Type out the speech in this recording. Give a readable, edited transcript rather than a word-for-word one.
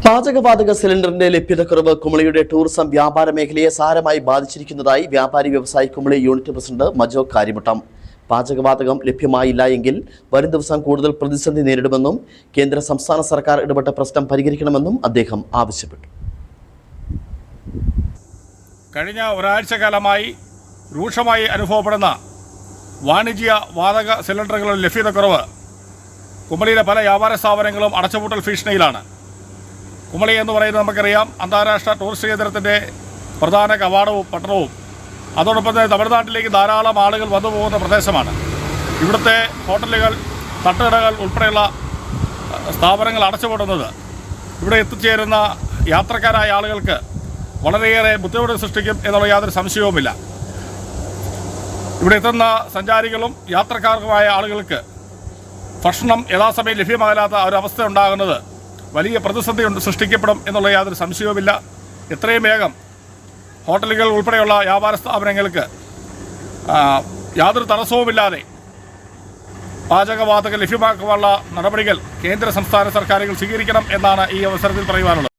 പാചകവാതക സിലിണ്ടറിന്റെ ലഭ്യതക്കുറവ് കുമളിയുടെ ടൂറിസം വ്യാപാര മേഖലയെ സാരമായി ബാധിച്ചിരിക്കുന്നതായി വ്യാപാരി വ്യവസായി കുമളി യൂണിറ്റ് പ്രസിഡന്റ് മജോ കാര്യമുട്ടം. പാചകവാതകം ലഭ്യമായില്ല എങ്കിൽ വരും ദിവസം കൂടുതൽ പ്രതിസന്ധി നേരിടുമെന്നും കേന്ദ്ര സംസ്ഥാന സർക്കാർ ഇടപെട്ട പ്രശ്നം പരിഹരിക്കണമെന്നും അദ്ദേഹം ആവശ്യപ്പെട്ടു. കഴിഞ്ഞ ഒരാഴ്ചക്കാലമായി രൂക്ഷമായി അനുഭവപ്പെടുന്ന വാണിജ്യ വാതക സിലിണ്ടറുകളുടെ ലഭ്യതക്കുറവ് കുമളിയിലെ പല വ്യാപാര സ്ഥാപനങ്ങളും അടച്ചുപൂട്ടൽ ഭീഷണിയിലാണ്. കുമളി എന്ന് പറയുന്നത് നമുക്കറിയാം, അന്താരാഷ്ട്ര ടൂറിസ്റ്റ് കേന്ദ്രത്തിൻ്റെ പ്രധാന കവാടവും പട്ടണവും അതോടൊപ്പം തന്നെ തമിഴ്നാട്ടിലേക്ക് ധാരാളം ആളുകൾ വന്നു പോകുന്ന പ്രദേശമാണ്. ഇവിടുത്തെ ഹോട്ടലുകൾ, തട്ടുകടകൾ ഉൾപ്പെടെയുള്ള സ്ഥാപനങ്ങൾ അടച്ചുപൂട്ടുന്നത് ഇവിടെ എത്തിച്ചേരുന്ന യാത്രക്കാരായ ആളുകൾക്ക് വളരെയേറെ ബുദ്ധിമുട്ട് സൃഷ്ടിക്കും എന്നുള്ള യാതൊരു സംശയവുമില്ല. ഇവിടെ എത്തുന്ന സഞ്ചാരികളും യാത്രക്കാർക്കുമായ ആളുകൾക്ക് ഭക്ഷണം യഥാസമയം ലഭ്യമാകാത്ത ഒരവസ്ഥ ഉണ്ടാകുന്നത് വലിയ പ്രതിസന്ധി സൃഷ്ടിക്കപ്പെടും എന്നുള്ള യാതൊരു സംശയവുമില്ല. എത്രയും വേഗം ഹോട്ടലുകൾ ഉൾപ്പെടെയുള്ള വ്യാപാര സ്ഥാപനങ്ങൾക്ക് യാതൊരു തടസ്സവുമില്ലാതെ പാചകവാതകം ലഭ്യമാക്കാനുള്ള നടപടികൾ കേന്ദ്ര സംസ്ഥാന സർക്കാരുകൾ സ്വീകരിക്കണം എന്നാണ് ഈ അവസരത്തിൽ പറയുവാനുള്ളത്.